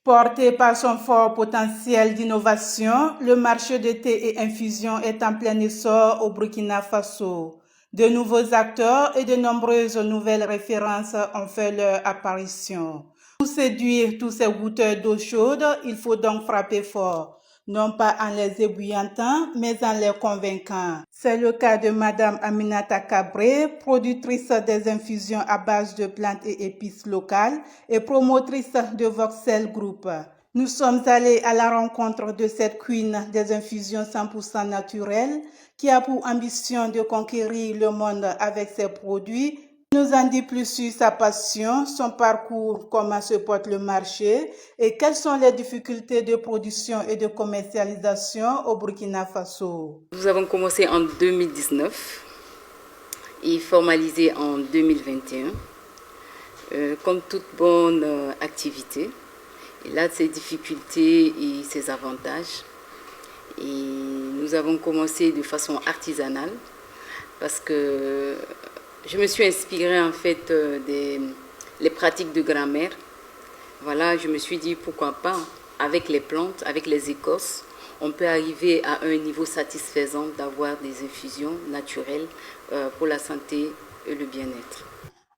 Porté par son fort potentiel d'innovation, le marché de thé et infusion est en plein essor au Burkina Faso. De nouveaux acteurs et de nombreuses nouvelles références ont fait leur apparition. Pour séduire tous ces goûteurs d'eau chaude, il faut donc frapper fort, non pas en les ébouillantant, mais en les convaincant. C'est le cas de Madame Aminata Cabré, productrice des infusions à base de plantes et épices locales et promotrice de Voxel Group. Nous sommes allés à la rencontre de cette queen des infusions 100% naturelles qui a pour ambition de conquérir le monde avec ses produits. Nous en dit plus sur sa passion, son parcours, comment se porte le marché et quelles sont les difficultés de production et de commercialisation au Burkina Faso. Nous avons commencé en 2019 et formalisé en 2021, comme toute bonne activité. Il a ses difficultés et ses avantages. Et nous avons commencé de façon artisanale parce que je me suis inspirée en fait les pratiques de grand-mère. Voilà, je me suis dit pourquoi pas, avec les plantes, avec les écorces, on peut arriver à un niveau satisfaisant d'avoir des infusions naturelles pour la santé et le bien-être.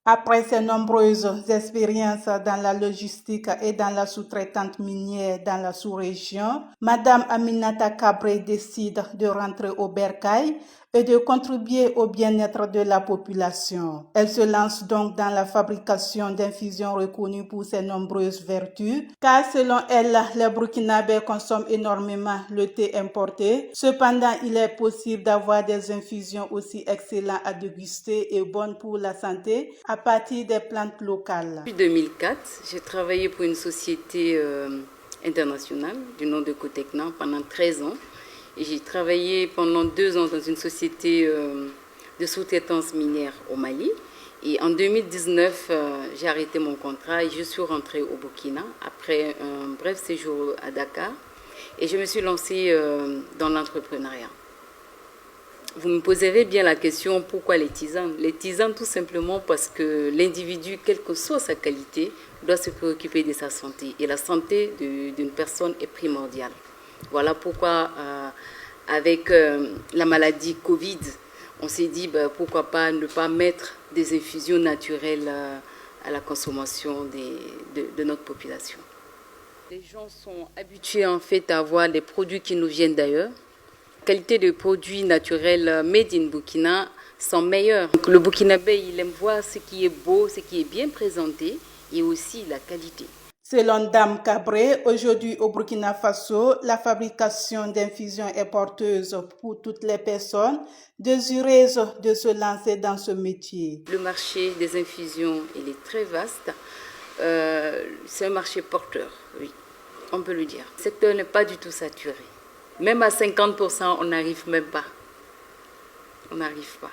Après ses nombreuses expériences dans la logistique et dans la sous-traitante minière dans la sous-région, Madame Aminata Cabré décide de rentrer au bercail et de contribuer au bien-être de la population. Elle se lance donc dans la fabrication d'infusions reconnues pour ses nombreuses vertus, car selon elle, les Burkinabés consomment énormément le thé importé. Cependant, il est possible d'avoir des infusions aussi excellentes à déguster et bonnes pour la santé à partir des plantes locales. Depuis 2004, j'ai travaillé pour une société internationale du nom de Cotecna pendant 13 ans. Et j'ai travaillé pendant 2 ans dans une société de sous-traitance minière au Mali. Et en 2019, j'ai arrêté mon contrat et je suis rentrée au Burkina après un bref séjour à Dakar. Et je me suis lancée dans l'entrepreneuriat. Vous me poserez bien la question, pourquoi les tisanes? Les tisanes tout simplement parce que l'individu, quelle que soit sa qualité, doit se préoccuper de sa santé. Et la santé d'une personne est primordiale. Voilà pourquoi, avec la maladie Covid, on s'est dit pourquoi pas ne pas mettre des infusions naturelles à la consommation de notre population. Les gens sont habitués en fait à avoir des produits qui nous viennent d'ailleurs. La qualité de produits naturels made in Burkina sont meilleures. Donc, le Burkinabé, il aime voir ce qui est beau, ce qui est bien présenté et aussi la qualité. Selon Dame Cabré, aujourd'hui au Burkina Faso, la fabrication d'infusions est porteuse pour toutes les personnes désireuses de se lancer dans ce métier. Le marché des infusions, il est très vaste. C'est un marché porteur, oui, on peut le dire. Le secteur n'est pas du tout saturé. Même à 50%, on n'arrive même pas. On n'arrive pas.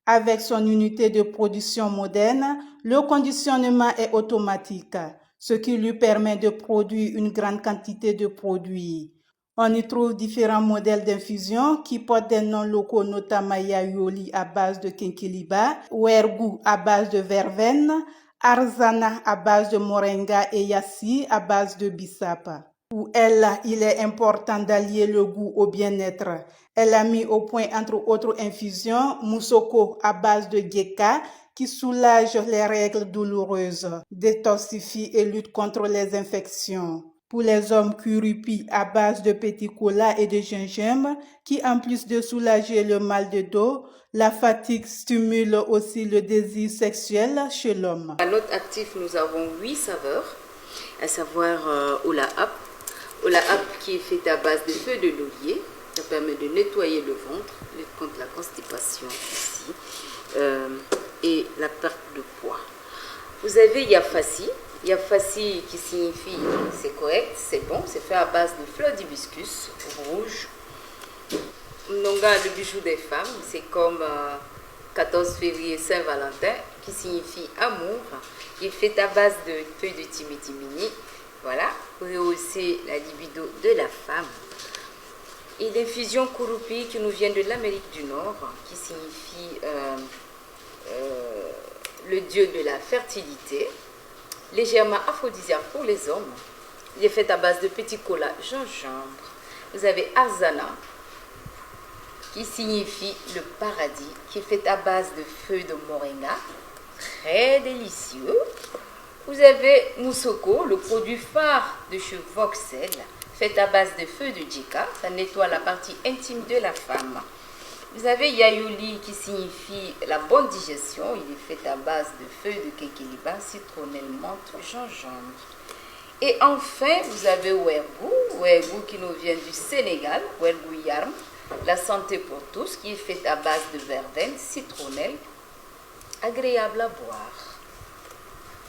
Avec son unité de production moderne, le conditionnement est automatique, ce qui lui permet de produire une grande quantité de produits. On y trouve différents modèles d'infusion qui portent des noms locaux, notamment Yayoli à base de Kinkeliba, Wergou à base de verveine, Arzana à base de moringa et Yassi à base de bissap. Pour elle, il est important d'allier le goût au bien-être. Elle a mis au point, entre autres infusions, Moussoko à base de Geka qui soulage les règles douloureuses, détoxifie et lutte contre les infections. Pour les hommes, Curupi à base de petit cola et de gingembre qui, en plus de soulager le mal de dos, la fatigue stimule aussi le désir sexuel chez l'homme. À notre actif, nous avons 8 saveurs, à savoir Ola Hap. Ola Hap qui est fait à base de feuilles de laurier. Ça permet de nettoyer le ventre, lutte contre la constipation ici, et la perte de poids. Vous avez Yafasi. Yafasi qui signifie c'est correct, c'est bon, c'est fait à base de fleurs d'hibiscus rouge. Nonga, le bijou des femmes, c'est comme 14 février Saint-Valentin qui signifie amour, qui est fait à base de feuilles de timitimini. Voilà, pour rehausser la libido de la femme. Et l'infusion Kurupi qui nous vient de l'Amérique du Nord, qui signifie le dieu de la fertilité, légèrement aphrodisiaque pour les hommes, Il est fait à base de petit cola gingembre. Vous avez Arzana, qui signifie le paradis, qui est fait à base de feuilles de moringa, très délicieux. Vous avez Moussoko, le produit phare de chez Voxel, fait à base de feuilles de djika, ça nettoie la partie intime de la femme. Vous avez Yayuli qui signifie la bonne digestion, il est fait à base de feuilles de kékéliba, citronnelle, menthe, gingembre. Et enfin, vous avez Wergou qui nous vient du Sénégal, Wergou Yarm, la santé pour tous, qui est fait à base de verveine, citronnelle, agréable à boire.